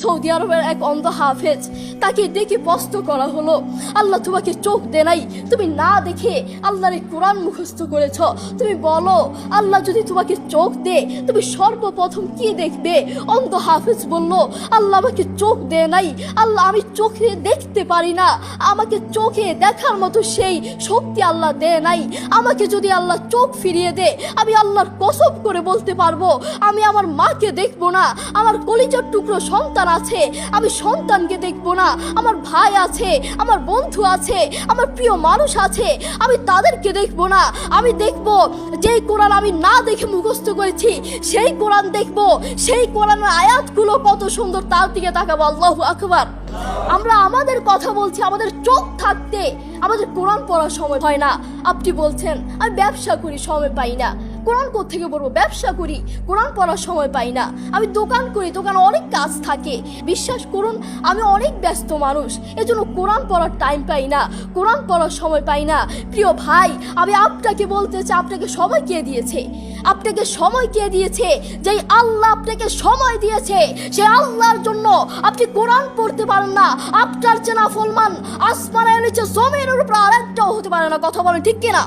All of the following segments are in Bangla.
সৌদি আরবের এক অন্ধ হাফেজ, তাকে ডেকে প্রশ্ন করা হলো, আল্লাহ তোমাকে চোখ দে নাই, তুমি না দেখে আল্লাহর এই কোরআন মুখস্থ করেছ, তুমি বলো আল্লাহ যদি তোমাকে চোখ দে তুমি সর্বপ্রথম কি দেখবে? অন্ধ হাফেজ বলল, আল্লাহ আমাকে চোখ দে নাই, আল্লাহ আমি চোখে দেখতে পারি না, আমাকে চোখে দেখার মতো সেই শক্তি আল্লাহ দে নাই। আমাকে যদি আল্লাহ চোখ ফিরিয়ে দে, আমি আল্লাহর কসম করে বলতে পারবো আমি আমার মাকে দেখবো না, আমার কলিজার টুকরো সন্তান আছে আমি সন্তানকে দেখবো না, আমার ভাই আছে, আমার বন্ধু আছে, আমার প্রিয় মানুষ আছে আমি তাদেরকে দেখবো না। আমি দেখবো যেই কোরআন আমি না দেখে মুখস্থ করেছি সেই কোরআন দেখবো, সেই কোরআনের আয়াতগুলো কত সুন্দর তার দিকে তাকাবো। আল্লাহু আকবার। আমরা আমাদের কথা বলছি, আমাদের চোখ থাকতে আমাদের কোরআন পড়ার সময় হয় না। আপনি বলছেন আমি ব্যবসা করি সময় পাই না, কোরআন কোত্থেকে পড়বো? ব্যবসা করি, কোরআন পড়ার সময় পাই না। আমি দোকান করি, দোকানে অনেক কাজ থাকে, বিশ্বাস করুন আমি অনেক ব্যস্ত মানুষ, এজন্য কোরআন পড়ার টাইম পাই না, কোরআন পড়ার সময় পাই না। প্রিয় ভাই, আমি আপনাকে বলতে চাই, আপনাকে সময় কে দিয়েছে? আপনাকে সময় কে দিয়েছে? যেই আল্লাহ আপনাকে সময় দিয়েছে সেই আল্লাহর জন্য আপনি কোরআন পড়তে পারেন না। আপনার চেনা ফলমান আসমানের নিচে জমিনের উপর আরেকটাও হতে পারে না। কথা বলেন ঠিক কিনা?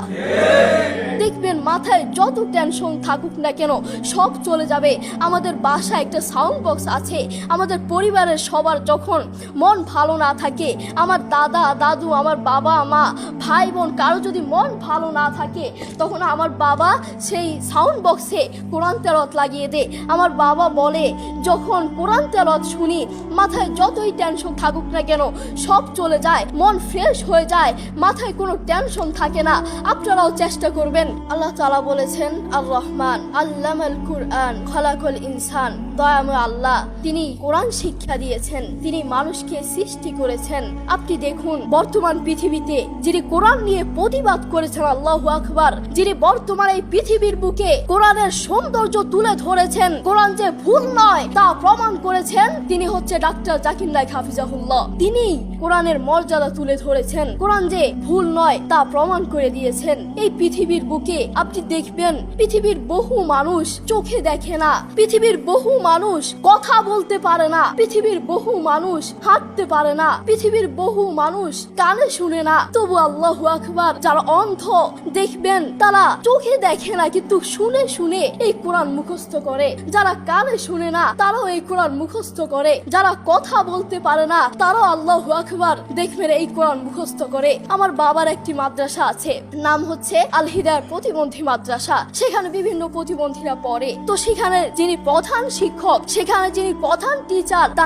দেখবেন মাথায় যত টেনশন থাকুক না কেন সব চলে যাবে। আমাদের বাসায় একটা সাউন্ড বক্স আছে, আমাদের পরিবারের সবার যখন মন ভালো না থাকে, আমার দাদা দাদু, আমার বাবা মা, ভাই বোন কারো যদি মন ভালো না থাকে, তখন আমার বাবা সেই সাউন্ড বক্সে কোরআন তেলাওয়াত লাগিয়ে দেয়। আমার বাবা বলে যখন কোরআন তেলাওয়াত শুনি মাথায় যতই টেনশন থাকুক না কেন সব চলে যায়, মন ফ্রেশ হয়ে যায়, মাথায় কোনো টেনশন থাকে না। আপনারাও চেষ্টা করবেন। আল্লাহ তাআলা বলেছেন আর রহমান আল্লামাল কুরআন খালাকাল ইনসান, দয়াময় আল্লাহ তিনি কোরআন শিক্ষা দিয়েছেন, তিনি মানুষকে সৃষ্টি করেছেন। আপনি দেখুন বর্তমান পৃথিবীতে যিনি কোরআন নিয়ে প্রতিবাদ করেছেন, আল্লাহু আকবার, যিনি বর্তমান এই পৃথিবীর বুকে কোরআনের সৌন্দর্য তুলে ধরেছেন, কোরআন যে ভুল নয় তা প্রমাণ করেছেন, তিনি হচ্ছে ডাক্তার জাকির নায়েক হাফিজাহুল্লাহ। তিনি কোরআনের মর্যাদা তুলে ধরেছেন, কোরআন যে ভুল নয় তা প্রমাণ করে দিয়েছেন। এই পৃথিবীর বুকে আপনি দেখবেন পৃথিবীর বহু মানুষ চোখে দেখে না, পৃথিবীর বহু মানুষ কথা বলতে পারে না, পৃথিবীর বহু মানুষ হাঁটতে পারে না, পৃথিবীর বহু মানুষ কানে শুনে না, তবু আল্লাহু আকবার যারা অন্ধ দেখবেন তারা চোখে দেখে না কিন্তু শুনে শুনে এই কোরআন মুখস্থ করে, যারা কানে শুনে না তারাও এই কোরআন মুখস্থ করে, যারা কথা বলতে পারে না তারাও আল্লাহু আকবার দেখবেন এই কোরআন মুখস্থ করে। আমার বাবার একটি মাদ্রাসা আছে, নাম হচ্ছে আল হিদায়াত প্রতিবন্ধী মাদ্রাসা, সেখানে বিভিন্ন প্রতিবন্ধীরা পড়ে। তো সেখানে যিনি প্রধান শিক্ষক, সেখানে যিনি প্রধান টিচার